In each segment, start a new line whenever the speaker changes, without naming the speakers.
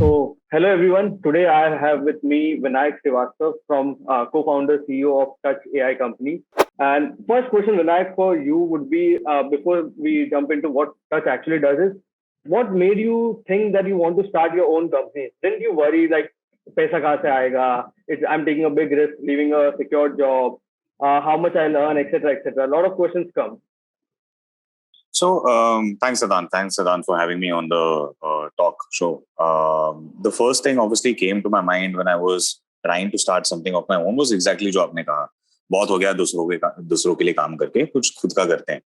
Hello everyone. Today I have with me Vinayak Shrivastav from co-founder CEO of toch.ai company. And first question, Vinayak, for you would be before we jump into what Touch actually does is, what made you think that you want to start your own company? Didn't you worry like paisa kahan se aayega? I'm taking a big risk, leaving a secure job. How much I'll earn, etc., etc. A lot of questions come.
Thanks, Siddhant. Thanks, Siddhant, for having me on the talk show. The first thing obviously came to my mind when I was trying to start something of my own was exactly जो आपने कहा. बहुत हो गया दूसरों के लिए काम करके कुछ खुद का करते हैं.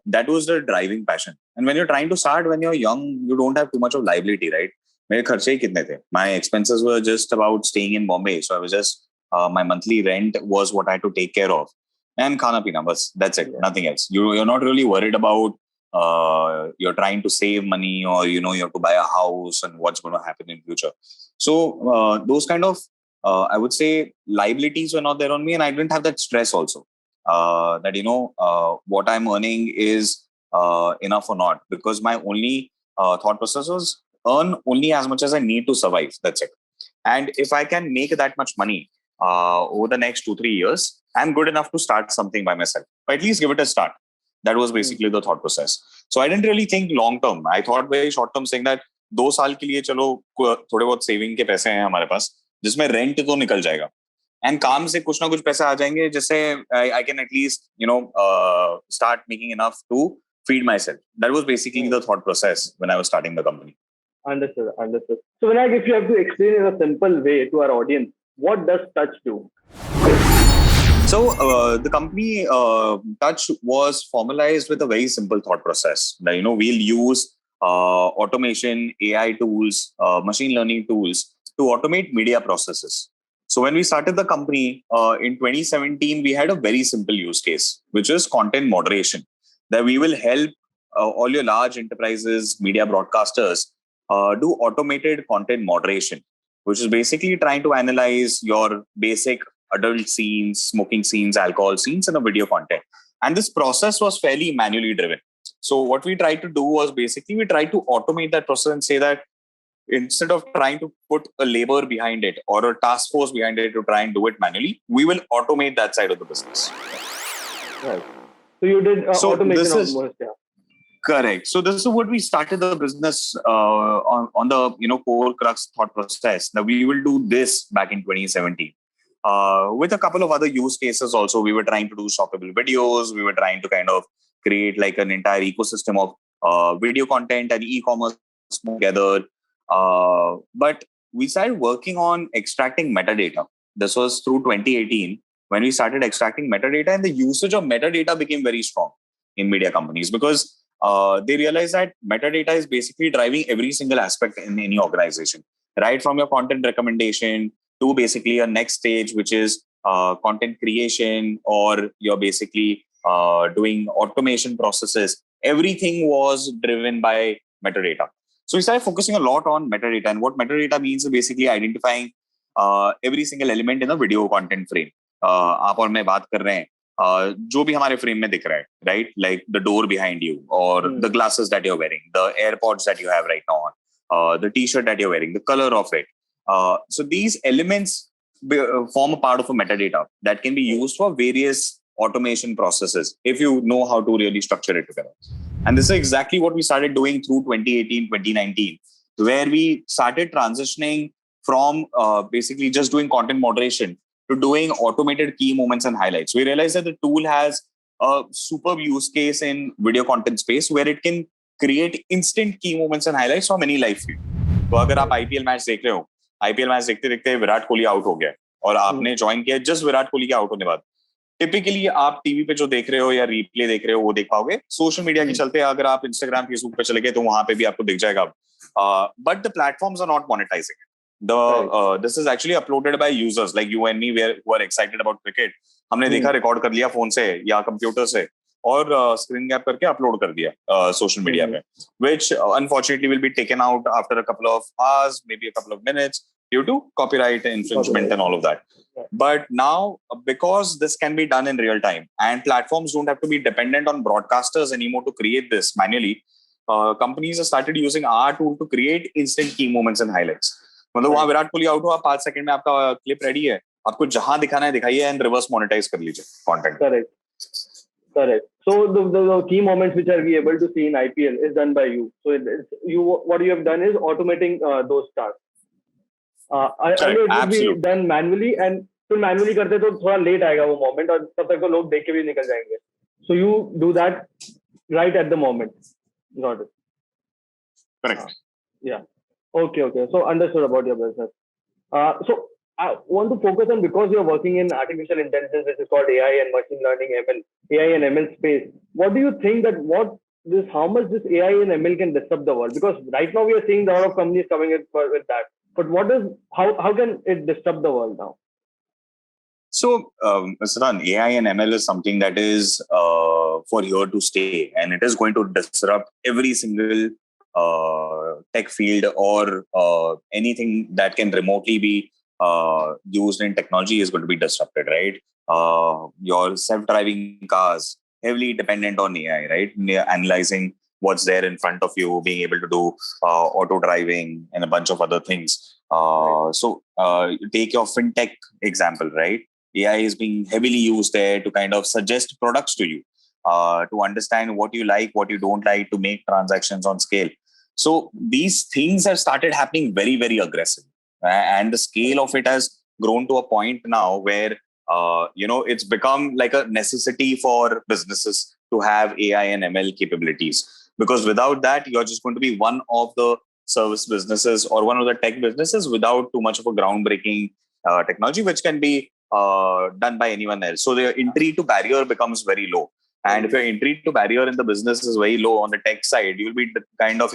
That was the driving passion. And when you're trying to start when you're young, you don't have too much of liability, right? मेरे खर्चे ही कितने थे? My expenses were just about staying in Bombay, so I was just my monthly rent was what I had to take care of. And khana pina, bas, that's it, nothing else. You're not really worried about you're trying to save money or you have to buy a house and what's going to happen in future. So those kind of I would say liabilities were not there on me, and I didn't have that stress also that what I'm earning is enough or not, because my only thought process was earn only as much as I need to survive. That's it. And if I can make that much money over the next 2-3 years, I'm good enough to start something by myself. Or at least give it a start. That was basically the thought process. So I didn't really think long term. I thought very short term, saying that 2 साल के लिए चलो थोड़े बहुत saving के पैसे हैं हमारे पास, जिसमें रेंट तो निकल जाएगा, एंड काम से कुछ ना कुछ पैसे आ जाएंगे, जिससे I can at least start making enough to feed myself. That was basically the thought process when I was starting the company.
Understood. So Vinayak, if you have to explain in a simple way to our audience, what does Touch do?
So the company Touch was formalized with a very simple thought process. We'll use automation, AI tools, machine learning tools to automate media processes. So when we started the company in 2017, we had a very simple use case, which is content moderation. That we will help all your large enterprises, media broadcasters do automated content moderation, which is basically trying to analyze your basic adult scenes, smoking scenes, alcohol scenes in a video content. And this process was fairly manually driven. So what we tried to do was basically we tried to automate that process and say that instead of trying to put a labor behind it or a task force behind it to try and do it manually, we will automate that side of the business.
Right. So you did automation almost, yeah.
Correct. So this is what we started the business on the core crux thought process that we will do this back in 2017. With a couple of other use cases also, we were trying to do shoppable videos. We were trying to kind of create like an entire ecosystem of video content and e-commerce together. But we started working on extracting metadata. This was through 2018 when we started extracting metadata, and the usage of metadata became very strong in media companies because they realized that metadata is basically driving every single aspect in any organization, right from your content recommendation to basically a next stage, which is content creation, or you're basically doing automation processes. Everything was driven by metadata. So we started focusing a lot on metadata. And what metadata means is basically identifying every single element in a video content frame. आप और मैं बात कर रहे हैं जो भी हमारे फ्रेम में दिख रहा है, right? Like the door behind you, or the glasses that you're wearing, the AirPods that you have right now on, the t-shirt that you're wearing, the color of it. So these elements form a part of a metadata that can be used for various automation processes if you know how to really structure it together. And this is exactly what we started doing through 2018, 2019, where we started transitioning from basically just doing content moderation to doing automated key moments and highlights. We realized that the tool has a superb use case in video content space where it can create instant key moments and highlights from any live feed. तो अगर आप IPL match देख रहे हो, IPL match देखते देखते Virat Kohli out हो गया और आपने ज्वाइन किया जस्ट विराट कोहली के आउट होने बाद, टिपिकली आप टीवी पे जो देख रहे हो या रिप्ले देख रहे हो वो देख पाओगे. सोशल मीडिया के चलते अगर आप इंस्टाग्राम फेसबुक पे चले गए तो वहां पे भी आपको दिख जाएगा. But the platforms are not monetising. This is actually uploaded by users like you and me who are excited about cricket. हमने देखा, रिकॉर्ड कर लिया फोन से या कंप्यूटर से और स्क्रीन कैप करके अपलोड कर दिया सोशल मीडिया पे, which unfortunately will be taken out after a couple of hours, maybe a couple of minutes due to copyright infringement and all of that. But now, because this can be done in real time and platforms don't have to be dependent on broadcasters anymore to create this manually, companies have started using our tool to create instant key moments and highlights. मतलब वहाँ Virat Kohli out हुआ 5 second में आपका clip ready है, आपको जहां दिखाना है दिखाइए एंड रिवर्स मोनेटाइज कर लीजिए content.
Correct. So the key moments which are we able to see in IPL is done by you. So what you have done is automating those tasks. Earlier it would be done manually, and तो manually करते तो थोड़ा late आएगा वो moment और तब तक तो लोग देख के भी निकल जाएंगे. So you do that right at the moment. Got it.
Correct.
Yeah. Okay. So understood about your business. So I want to focus on, because you're working in artificial intelligence, which is called AI and machine learning, ML, AI and ML space. What do you think that how much this AI and ML can disrupt the world? Because right now we are seeing a lot of companies coming in with that. But how can it disrupt the world now?
So, Siddhant, AI and ML is something that is for here to stay, and it is going to disrupt every single tech field or anything that can remotely be used in technology is going to be disrupted, right? Your self-driving cars, heavily dependent on AI, right? Analyzing what's there in front of you, being able to do auto driving and a bunch of other things. So take your fintech example, right? AI is being heavily used there to kind of suggest products to you, to understand what you like, what you don't like, to make transactions on scale. So these things have started happening very, very aggressive. And the scale of it has grown to a point now where, it's become like a necessity for businesses to have AI and ML capabilities. Because without that, you're just going to be one of the service businesses or one of the tech businesses without too much of a groundbreaking technology, which can be done by anyone else. So the entry to barrier becomes very low. And if your entry to barrier in the business is very low on the tech side, you'll be kind of,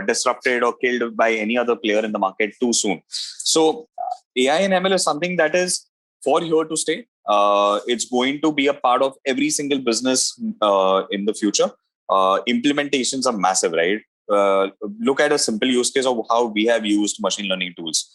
disrupted or killed by any other player in the market too soon. So AI and ML is something that is for here to stay. It's going to be a part of every single business in the future. Implementations are massive, right? Look at a simple use case of how we have used machine learning tools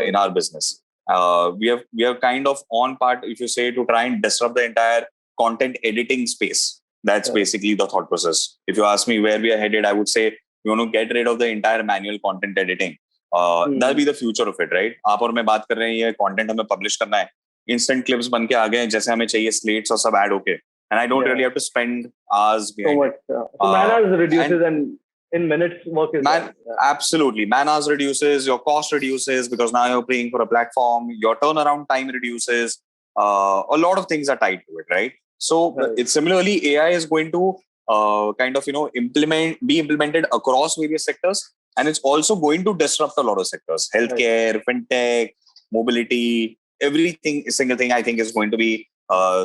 in our business. We have kind of on part, if you say, to try and disrupt the entire content editing space. That's basically the thought process. If you ask me where we are headed, I would say you want to get rid of the entire manual content editing. That'll be the future of it, right? आप और मैं बात कर रहे हैं, ये content हमें publish करना है, instant clips बन के आ गए जैसे हमें चाहिए, slates और सब add होके, and I don't really have to spend hours behind
so much. So man hours reduces and in minutes work is done.
Absolutely. Man hours reduces, your cost reduces because now you're paying for a platform, your turnaround time reduces, a lot of things are tied to it, right? So it's similarly, AI is going to be implemented across various sectors, and it's also going to disrupt a lot of sectors. Healthcare, fintech, mobility, everything, single thing I think is going to be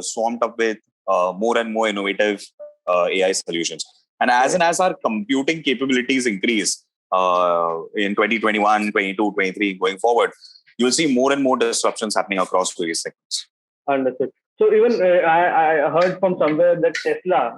swamped up with more and more innovative AI solutions. And as our computing capabilities increase in 2021, 22, 23 going forward, you'll see more and more disruptions happening across various sectors.
Understood. So even I heard from somewhere that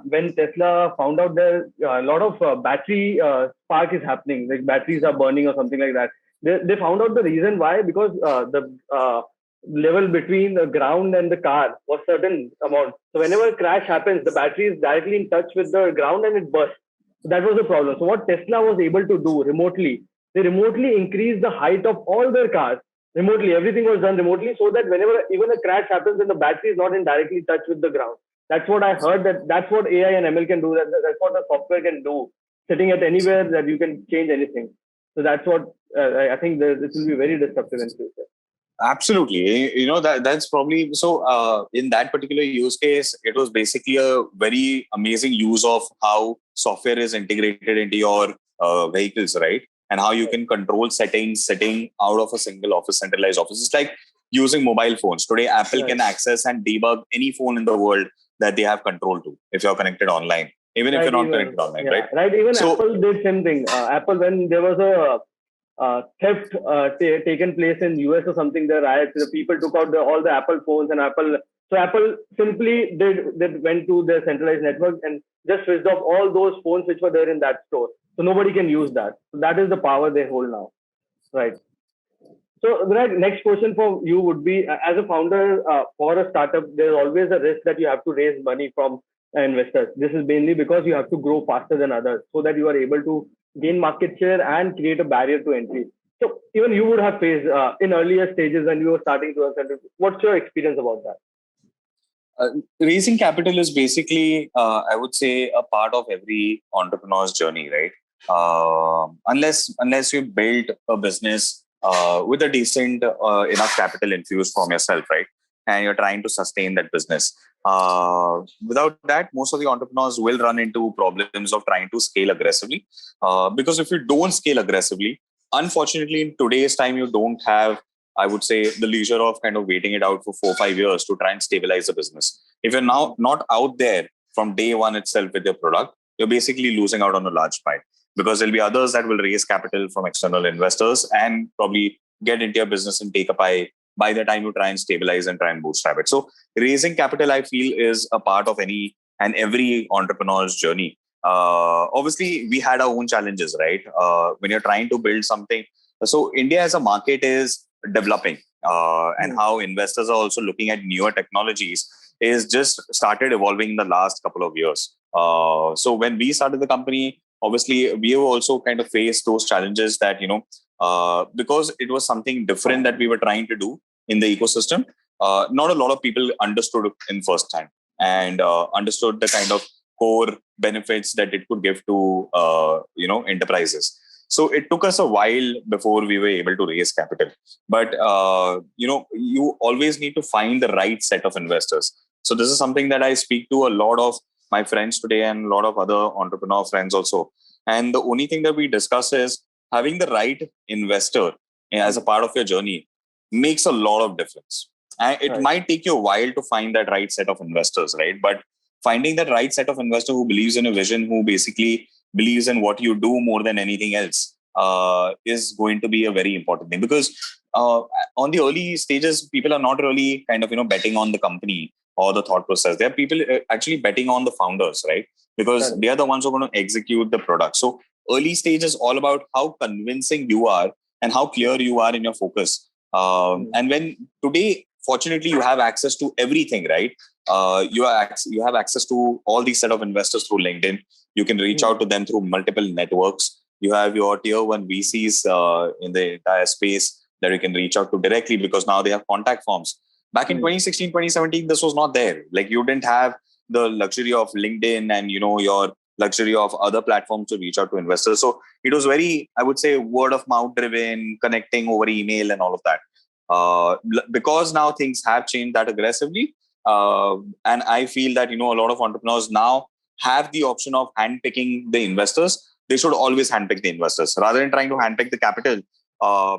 when Tesla found out there a lot of battery spark is happening, like batteries are burning or something like that. They found out the reason why, because the level between the ground and the car was certain amount. So whenever a crash happens, the battery is directly in touch with the ground and it bursts. So that was the problem. So what Tesla was able to do remotely, they remotely increased the height of all their cars. Remotely, everything was done remotely, so that whenever even a crash happens, then the battery is not in directly touch with the ground. That's what I heard. That's what AI and ML can do. That's what the software can do. Sitting at anywhere that you can change anything. So that's what I think. This will be very disruptive in future.
Absolutely. That's probably so. In that particular use case, it was basically a very amazing use of how software is integrated into your vehicles, right? And how you can control settings sitting out of a single office, centralized office. It's like using mobile phones. Today, Apple can access and debug any phone in the world that they have control to if you're connected online, even if you're not connected online, right?
Right. Even Apple did same thing. Apple, when there was a theft taken place in US or something, the riots, the people took out all the Apple phones and Apple. So Apple simply went to their centralized network and just switched off all those phones which were there in that store. So nobody can use that. So that is the power they hold now. Right. So Vinayak, next question for you would be, as a founder for a startup, there's always a risk that you have to raise money from investors. This is mainly because you have to grow faster than others so that you are able to gain market share and create a barrier to entry. So even you would have faced in earlier stages when you were starting to. What's your experience about that?
Raising capital is basically, I would say, a part of every entrepreneur's journey, right? Unless you build a business with a decent enough capital infused from yourself, right? And you're trying to sustain that business. Without that, most of the entrepreneurs will run into problems of trying to scale aggressively. Because if you don't scale aggressively, unfortunately, in today's time, you don't have, I would say, the leisure of kind of waiting it out for 4 or 5 years to try and stabilize the business. If you're now not out there from day one itself with your product, you're basically losing out on a large pie, because there'll be others that will raise capital from external investors and probably get into your business and take a pie by the time you try and stabilize and try and bootstrap it. So raising capital, I feel, is a part of any and every entrepreneur's journey. Obviously, we had our own challenges, right? When you're trying to build something. So India as a market is developing, and how investors are also looking at newer technologies is just started evolving in the last couple of years. So when we started the company, obviously we have also kind of faced those challenges that, because it was something different that we were trying to do in the ecosystem. Not a lot of people understood it in first time and understood the kind of core benefits that it could give to enterprises. So it took us a while before we were able to raise capital. But you always need to find the right set of investors. So this is something that I speak to a lot of my friends today and a lot of other entrepreneur friends also. And the only thing that we discuss is having the right investor as a part of your journey makes a lot of difference. And it might take you a while to find that right set of investors, right? But finding that right set of investor who believes in a vision, who basically believes in what you do more than anything else, is going to be a very important thing. Because on the early stages, people are not really kind of betting on the company or the thought process. There are people actually betting on the founders, right? Because they are the ones who are going to execute the product. So early stage is all about how convincing you are and how clear you are in your focus. And when today, fortunately, you have access to everything, right? You have access to all these set of investors through LinkedIn. You can reach out to them through multiple networks. You have your tier one VCs in the entire space that you can reach out to directly, because now they have contact forms. Back in 2016, 2017, this was not there. Like, you didn't have the luxury of LinkedIn and, your luxury of other platforms to reach out to investors. So it was very, I would say, word of mouth driven, connecting over email and all of that. Because now things have changed that aggressively. And I feel that, a lot of entrepreneurs now have the option of handpicking the investors. They should always handpick the investors rather than trying to handpick the capital,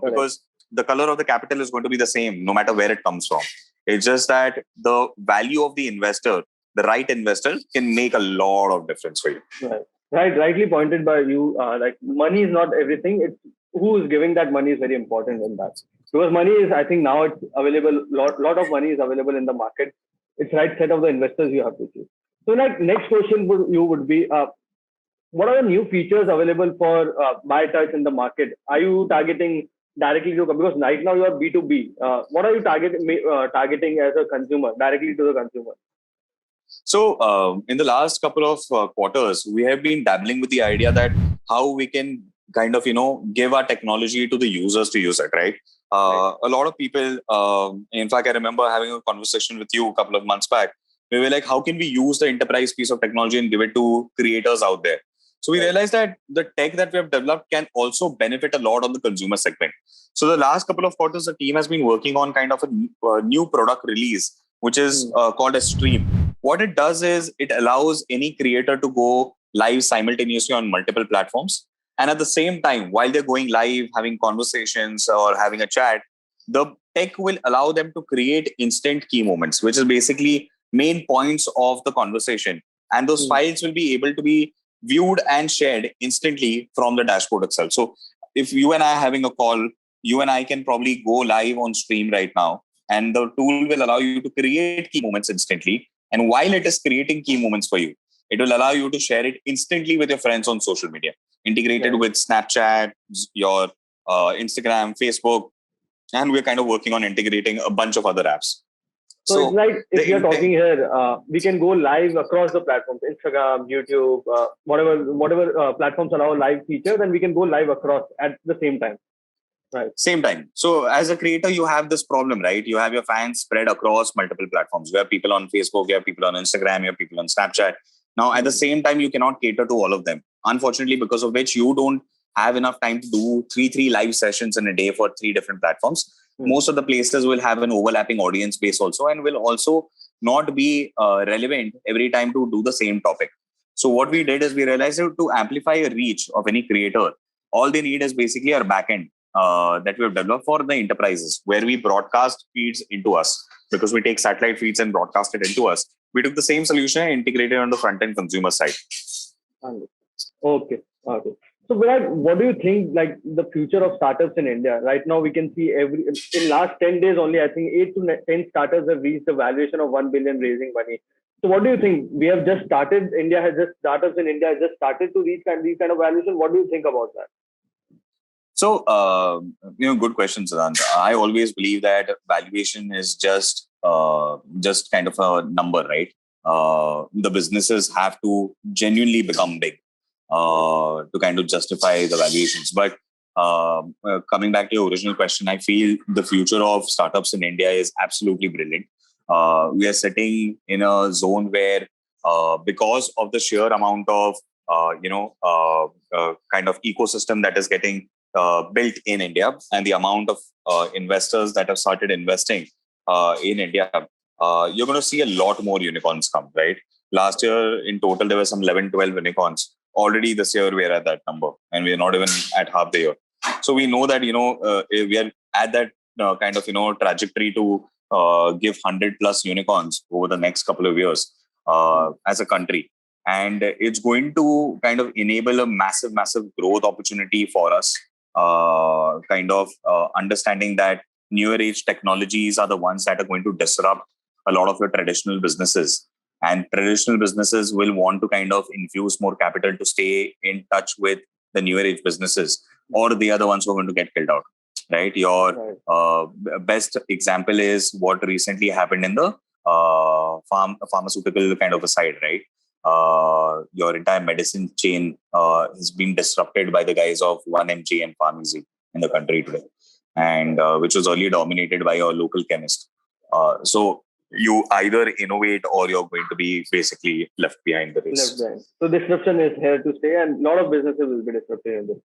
because the color of the capital is going to be the same no matter where it comes from. It's just that the value of the investor, the right investor, can make a lot of difference for you.
Rightly pointed by you. Like, money is not everything. It's who is giving that money is very important in that. Because money is, I think now it's available. Lot of money is available in the market. It's right set of the investors you have to choose. So, like, next question would be, what are the new features available for BuyTouch in the market? Are you targeting directly to, because right now you are B2B. What are you targeting as a consumer, directly to the consumer?
So in the last couple of quarters, we have been dabbling with the idea that how we can kind of, give our technology to the users to use it, right? A lot of people, in fact, I remember having a conversation with you a couple of months back. We were like, how can we use the enterprise piece of technology and give it to creators out there? So we realized that the tech that we have developed can also benefit a lot on the consumer segment. So the last couple of quarters, the team has been working on kind of a new product release, which is called a stream. What it does is it allows any creator to go live simultaneously on multiple platforms. And at the same time, while they're going live, having conversations or having a chat, the tech will allow them to create instant key moments, which is basically main points of the conversation. And those files will be able to be viewed and shared instantly from the dashboard itself. So if you and I are having a call, you and I can probably go live on stream right now. And the tool will allow you to create key moments instantly. And while it is creating key moments for you, it will allow you to share it instantly with your friends on social media, integrated with Snapchat, your Instagram, Facebook. And we're kind of working on integrating a bunch of other apps.
So it's
So
like if
the
we are
intent.
talking here, we can go live across the platforms, Instagram, YouTube, whatever platforms allow live features, and we can go live across at the same time. Right.
Same time. So as a creator, you have this problem, right? You have your fans spread across multiple platforms. You have people on Facebook, you have people on Instagram, you have people on Snapchat. Now, at the same time, you cannot cater to all of them. Unfortunately, because of which you don't have enough time to do three live sessions in a day for three different platforms. Most of the places will have an overlapping audience base also, and will also not be relevant every time to do the same topic. So what we did is we realized that to amplify a reach of any creator, all they need is basically our backend that we have developed for the enterprises, where we broadcast feeds into us, because we take satellite feeds and broadcast it into us. We took the same solution and integrated on the front end consumer side.
Okay. Okay. So, Viraj, what do you think, like the future of startups in India? Right now, we can see in last 10 days only, I think 8 to 10 startups have reached the valuation of 1 billion raising money. So, what do you think? We have just started. Startups in India has just started to reach these kind of valuation. What do you think about that?
So, good question, Siddhant. I always believe that valuation is just kind of a number, right? The businesses have to genuinely become big to kind of justify the valuations. But coming back to your original question, I feel the future of startups in India is absolutely brilliant. We are sitting in a zone where, because of the sheer amount of kind of ecosystem that is getting built in India, and the amount of investors that have started investing in India, you're going to see a lot more unicorns come, right? Last year, in total, there were some 11, 12 unicorns. Already this year, we're at that number, and we're not even at half the year. So we know that, we are at that kind of, trajectory to give 100 plus unicorns over the next couple of years as a country. And it's going to kind of enable a massive, massive growth opportunity for us. Understanding that newer age technologies are the ones that are going to disrupt a lot of your traditional businesses, and traditional businesses will want to kind of infuse more capital to stay in touch with the newer age businesses, or they are the ones who are going to get killed out, right? Your best example is what recently happened in the pharmaceutical kind of a side, right? Your entire medicine chain has been disrupted by the guys of 1mg and pharmacy in the country today, and which was earlier dominated by your local chemist. So you either innovate, or you're going to be basically left behind the race.
Left behind. So disruption is here to stay, and a lot of businesses will be disrupted in this.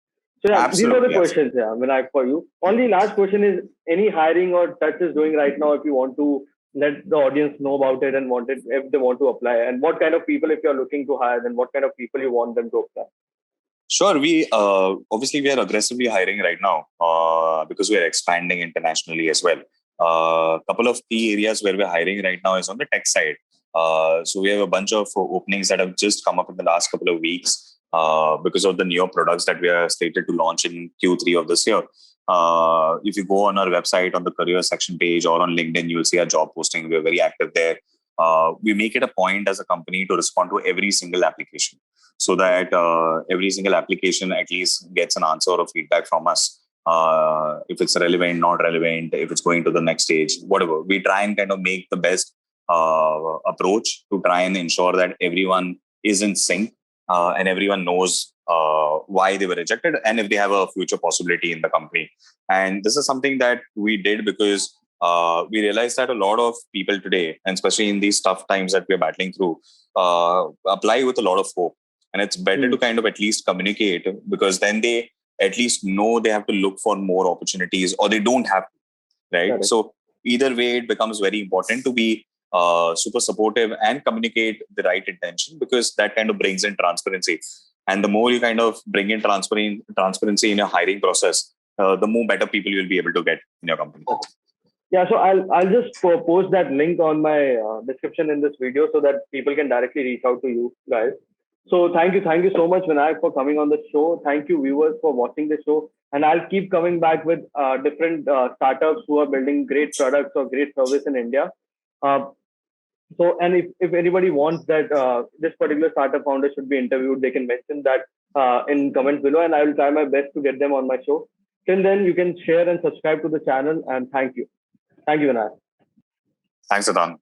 So yeah,
Absolutely,
these are the questions. Yeah, Vinayak, for you. Only last question is: any hiring or Touch is doing right now? If you want to let the audience know about it and if they want to apply, and what kind of people, if you're looking to hire, then what kind of people you want them to apply?
Sure. We obviously we are aggressively hiring right now because we are expanding internationally as well. A couple of key areas where we're hiring right now is on the tech side. So we have a bunch of openings that have just come up in the last couple of weeks because of the newer products that we are slated to launch in Q3 of this year. If you go on our website, on the career section page, or on LinkedIn, you'll see our job posting. We're very active there. We make it a point as a company to respond to every single application, so that every single application at least gets an answer or feedback from us. If it's relevant, not relevant, if it's going to the next stage, whatever. We try and kind of make the best approach to try and ensure that everyone is in sync and everyone knows why they were rejected, and if they have a future possibility in the company. And this is something that we did because we realized that a lot of people today, and especially in these tough times that we're battling through, apply with a lot of hope. And it's better to kind of at least communicate, because then they at least know they have to look for more opportunities, or they don't have to, right? So either way, it becomes very important to be super supportive and communicate the right intention, because that kind of brings in transparency. And the more you kind of bring in transparency in your hiring process, the more better people you'll be able to get in your company.
Yeah, so I'll just post that link on my description in this video, so that people can directly reach out to you guys. So thank you so much, Vinayak, for coming on the show. Thank you, viewers, for watching the show. And I'll keep coming back with different startups who are building great products or great service in India. So, and if anybody wants that this particular startup founder should be interviewed, they can mention that in comments below, and I will try my best to get them on my show. Till then, you can share and subscribe to the channel, and thank you. Thank you, Vinayak.
Thanks, Siddhant.